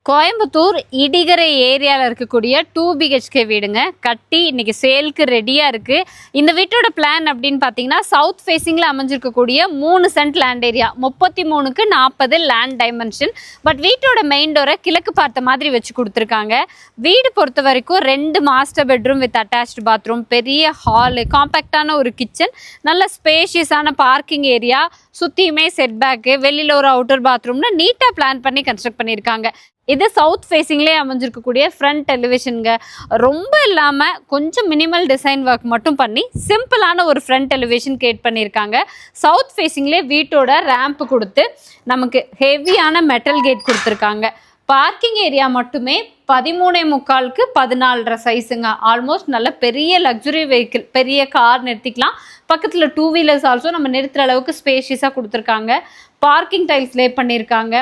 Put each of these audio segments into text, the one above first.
கோயம்புத்தூர் இடிகரை ஏரியாவில் இருக்கக்கூடிய 2 BHK வீடுங்க கட்டி இன்னைக்கு சேலுக்கு ரெடியாக இருக்குது. இந்த வீட்டோட பிளான் அப்படின்னு பார்த்தீங்கன்னா சவுத் ஃபேஸிங்கில் அமைஞ்சிருக்கக்கூடிய 3 சென்ட் லேண்ட் ஏரியா 33க்கு 40 லேண்ட் டைமென்ஷன். பட் வீட்டோட மெயின் டோரை கிழக்கு பார்த்த மாதிரி வச்சு கொடுத்துருக்காங்க. வீடு பொறுத்த வரைக்கும் 2 master bedroom with attached bathroom, பெரிய ஹாலு, காம்பேக்டான ஒரு கிச்சன், நல்ல ஸ்பேஷியஸான பார்க்கிங் ஏரியா, சுற்றியுமே செட்பேக்கு, வெளியில் ஒரு அவுட்டர் பாத்ரூம்னு நீட்டாக பிளான் பண்ணி கன்ஸ்ட்ரக்ட் பண்ணியிருக்காங்க. இது சவுத் ஃபேஸிங்லேயே அமைஞ்சிருக்கக்கூடிய ஃப்ரண்ட் எலிவேஷனுங்க. ரொம்ப இல்லாமல் கொஞ்சம் மினிமல் டிசைன் ஒர்க் மட்டும் பண்ணி சிம்பிளான ஒரு ஃப்ரண்ட் எலிவேஷன் கிரியேட் பண்ணியிருக்காங்க. சவுத் ஃபேஸிங்லேயே வீட்டோட ரேம்ப் கொடுத்து நமக்கு ஹெவியான மெட்டல் கேட் கொடுத்துருக்காங்க. பார்க்கிங் ஏரியா மட்டுமே 13.75க்கு 14.5 சைஸுங்க. ஆல்மோஸ்ட் நல்ல பெரிய லக்ஸுரி வெஹிக்கிள், பெரிய கார் நிறுத்திக்கலாம். பக்கத்தில் 2 வீலர்ஸ் ஆல்சோ நம்ம நிறுத்துகிற அளவுக்கு ஸ்பேஷியஸாக கொடுத்துருக்காங்க. பார்க்கிங் டைல்ஸ் லே பண்ணியிருக்காங்க.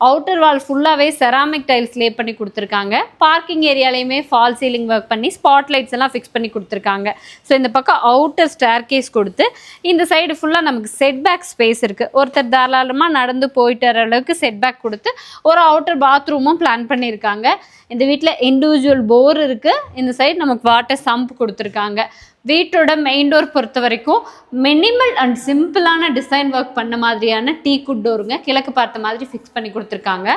அவுட்டர் வால் ஃபுல்லாகவே செராமிக் டைல்ஸ் லே பண்ணி கொடுத்துருக்காங்க. பார்க்கிங் ஏரியாலையுமே ஃபால் சீலிங் ஒர்க் பண்ணி ஸ்பாட் லைட்ஸ் எல்லாம் ஃபிக்ஸ் பண்ணி கொடுத்துருக்காங்க. ஸோ இந்த பக்கம் அவுட்டர் ஸ்டேர் கேஸ் கொடுத்து இந்த சைடு ஃபுல்லாக நமக்கு செட்பேக் ஸ்பேஸ் இருக்குது. ஒருத்தர் தாராளமாக நடந்து போயிட்டு வர அளவுக்கு செட்பேக் கொடுத்து ஒரு அவுட்டர் பாத்ரூமும் பிளான் பண்ணியிருக்காங்க. இந்த வீட்டில் இண்டிவிஜுவல் போர் இருக்குது. இந்த சைடு நமக்கு வாட்டர் சம்ப் கொடுத்துருக்காங்க. வீட்டோட மெயின் டோர் பொறுத்த வரைக்கும் மினிமல் அண்ட் சிம்பிளான டிசைன் ஒர்க் பண்ண மாதிரியான டீ குட் டோருங்க, கிழக்கு பார்த்த மாதிரி ஃபிக்ஸ் பண்ணி கொடுத்துருக்காங்க.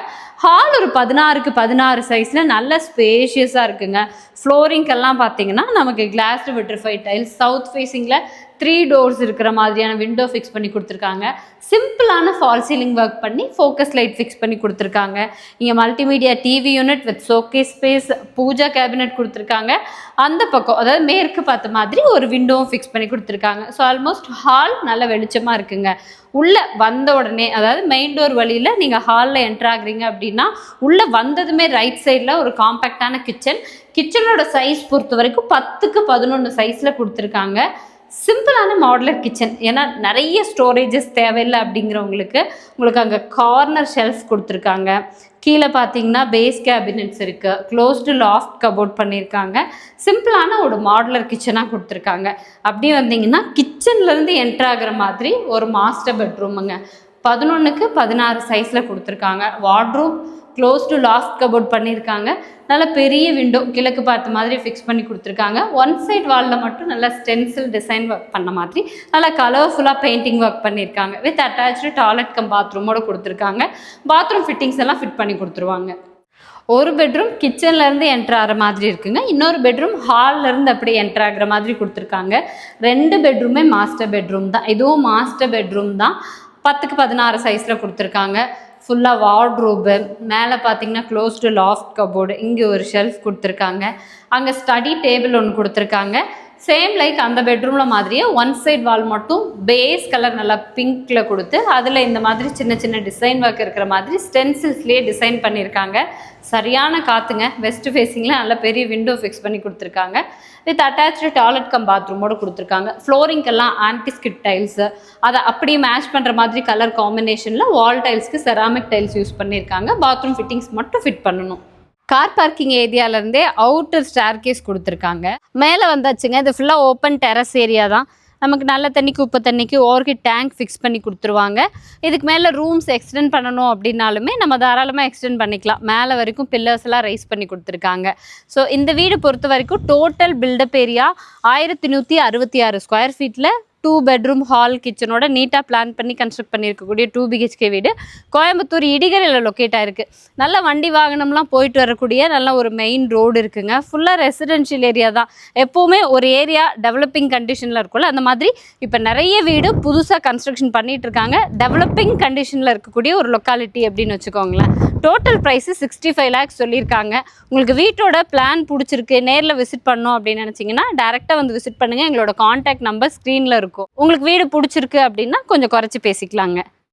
ஹால் ஒரு 16க்கு 16 சைஸில் நல்ல ஸ்பேஷியஸாக இருக்குங்க. ஃப்ளோரிங்கெல்லாம் பார்த்தீங்கன்னா நமக்கு கிளாஸ்டு விட்ரிஃபைட் டைல்ஸ், சவுத் ஃபேஸிங்கில் 3 டோர்ஸ் இருக்கிற மாதிரியான விண்டோ ஃபிக்ஸ் பண்ணி கொடுத்துருக்காங்க. சிம்பிளான ஃபால் சீலிங் ஒர்க் பண்ணி ஃபோக்கஸ் லைட் ஃபிக்ஸ் பண்ணி கொடுத்துருக்காங்க. இங்கே multimedia TV unit with showcase space, puja cabinet கொடுத்துருக்காங்க. அந்த பக்கம் அதாவது மேற்கு பார்த்த மாதிரி ஒரு விண்டோவும் ஃபிக்ஸ் பண்ணி கொடுத்துருக்காங்க. ஸோ ஆல்மோஸ்ட் ஹால் நல்ல வெளிச்சமாக இருக்குங்க. உள்ளே வந்த உடனே அதாவது மெயின் டோர் வழியில் நீங்கள் ஹாலில் என்ட்ரு ஆகுறீங்க அப்படின்னா உள்ளே வந்ததுமே ரைட் சைடில் ஒரு காம்பேக்டான கிச்சனோட சைஸ் பொறுத்த வரைக்கும் 10க்கு 11 சைஸில் கொடுத்துருக்காங்க. சிம்பிளான மாடுலர் கிச்சன், ஏன்னா நிறைய ஸ்டோரேஜஸ் தேவையில்லை அப்படிங்கிறவங்களுக்கு உங்களுக்கு அங்கே கார்னர் ஷெல்ஃப் கொடுத்துருக்காங்க. கீழே பார்த்தீங்கன்னா பேஸ் கேபினெட்ஸ் இருக்குது. க்ளோஸ்டு லாஃப்ட் கபோர்ட் பண்ணியிருக்காங்க. சிம்பிளான ஒரு மாடுலர் கிச்சனாக கொடுத்துருக்காங்க. அப்படியே வந்தீங்கன்னா கிச்சன்லேருந்து என்ட்ரு ஆகிற மாதிரி ஒரு மாஸ்டர் பெட்ரூமுங்க 11க்கு 16 சைஸில் கொடுத்துருக்காங்க. வார்ட்ரூப், க்ளோஸ்டு லாஃப்ட் கபோர்ட் பண்ணியிருக்காங்க. நல்ல பெரிய விண்டோ கிழக்கு பார்த்த மாதிரி ஃபிக்ஸ் பண்ணி கொடுத்துருக்காங்க. ஒன் சைட் வாலில் மட்டும் நல்லா ஸ்டென்சில் டிசைன் ஒர்க் பண்ண மாதிரி நல்லா கலர்ஃபுல்லாக பெயிண்டிங் ஒர்க் பண்ணியிருக்காங்க. வித் அட்டாச்சு டாய்லெட் கம் பாத்ரூமோடு கொடுத்துருக்காங்க. பாத்ரூம் ஃபிட்டிங்ஸ் எல்லாம் ஃபிட் பண்ணி கொடுத்துருவாங்க. ஒரு பெட்ரூம் கிச்சன்லேருந்து என்ட்ரு ஆகிற மாதிரி இருக்குங்க. இன்னொரு பெட்ரூம் ஹால்லேருந்து அப்படியே என்ட்ரு ஆகிற மாதிரி கொடுத்துருக்காங்க. 2 பெட்ரூமே மாஸ்டர் பெட்ரூம் தான். இதுவும் மாஸ்டர் பெட்ரூம் தான். 10க்கு 16 சைஸில் கொடுத்துருக்காங்க. ஃபுல்லாக வார்ட்ரோபு, மேலே பார்த்தீங்கன்னா க்ளோஸ்டு லாஃப்ட் கபோர்டு, இங்கே ஒரு ஷெல்ஃப் கொடுத்துருக்காங்க. அங்கே ஸ்டடி டேபிள் ஒன்று கொடுத்துருக்காங்க. சேம் லைக் அந்த பெட்ரூமில் மாதிரியே ஒன் சைட் வால் மட்டும் பேஸ் கலர் நல்லா பிங்க்கில் கொடுத்து அதில் இந்த மாதிரி சின்ன சின்ன டிசைன் ஒர்க் இருக்கிற மாதிரி ஸ்டென்சில்ஸ்லேயே டிசைன் பண்ணியிருக்காங்க. சரியான காற்றுங்க. வெஸ்ட் ஃபேஸிங்கில் நல்ல பெரிய விண்டோ ஃபிக்ஸ் பண்ணி கொடுத்துருக்காங்க. வித் அட்டாச்சு டாய்லெட் கம் பாத்ரூமோடு கொடுத்துருக்காங்க. ஃப்ளோரிங்கெல்லாம் ஆன்டிஸ்கிட் டைல்ஸு, அதை அப்படியே மேட்ச் பண்ணுற மாதிரி கலர் காம்பினேஷனில் வால் டைல்ஸ்க்கு செராமிக் டைல்ஸ் யூஸ் பண்ணியிருக்காங்க. பாத்ரூம் ஃபிட்டிங்ஸ் மட்டும் ஃபிட் பண்ணணும். கார் பார்க்கிங் ஏரியாவிலேருந்தே அவுட்டர் ஸ்டேர் கேஸ் கொடுத்துருக்காங்க. மேலே வந்தாச்சுங்க. இது ஃபுல்லாக ஓப்பன் டெரஸ் ஏரியா தான். நமக்கு நல்ல தண்ணி, உப்பு தண்ணிக்கு ஓர்கிட் டேங்க் ஃபிக்ஸ் பண்ணி கொடுத்துருவாங்க. இதுக்கு மேலே ரூம்ஸ் எக்ஸ்டெண்ட் பண்ணணும் அப்படின்னாலுமே நம்ம தாராளமாக எக்ஸ்டெண்ட் பண்ணிக்கலாம். மேலே வரைக்கும் பில்லர்ஸ் எல்லாம் ரைஸ் பண்ணி கொடுத்துருக்காங்க. ஸோ இந்த வீடு பொறுத்த வரைக்கும் டோட்டல் பில்டப் ஏரியா 1166 ஸ்கொயர் ஃபீட்டில் 2 பெட்ரூம் ஹால் கிச்சனோட நீட்டாக பிளான் பண்ணி கன்ஸ்ட்ரக்ட் பண்ணியிருக்கக்கூடிய 2 BHK வீடு கோயம்புத்தூர் இடிகரையில் லொக்கேட் ஆகிருக்கு. நல்ல வண்டி வாகனம்லாம் போயிட்டு வரக்கூடிய நல்ல ஒரு மெயின் ரோடு இருக்குங்க. ஃபுல்லாக ரெசிடென்ஷியல் ஏரியா தான். எப்போவுமே ஒரு ஏரியா டெவலப்பிங் கண்டிஷனில் இருக்கும்ல, அந்த மாதிரி இப்போ நிறைய வீடு புதுசாக கன்ஸ்ட்ரக்ஷன் பண்ணிகிட்டு இருக்காங்க. டெவலப்பிங் கண்டிஷனில் இருக்கக்கூடிய ஒரு லொக்காலிட்டி அப்படின்னு வச்சுக்கோங்களேன். டோட்டல் ப்ரைஸு 65 lakhs சொல்லியிருக்காங்க. உங்களுக்கு வீட்டோட பிளான் பிடிச்சிருக்கு, நேரில் விசிட் பண்ணோம் அப்படின்னு நினச்சிங்கன்னா டேரெக்டாக வந்து விசிட் பண்ணுங்கள். எங்களோட காண்டாக்ட் நம்பர் ஸ்க்ரீனில் இருக்கும். உங்களுக்கு வீடு பிடிச்சிருக்கு அப்படின்னா கொஞ்சம் குறைச்சி பேசிக்கலாங்க.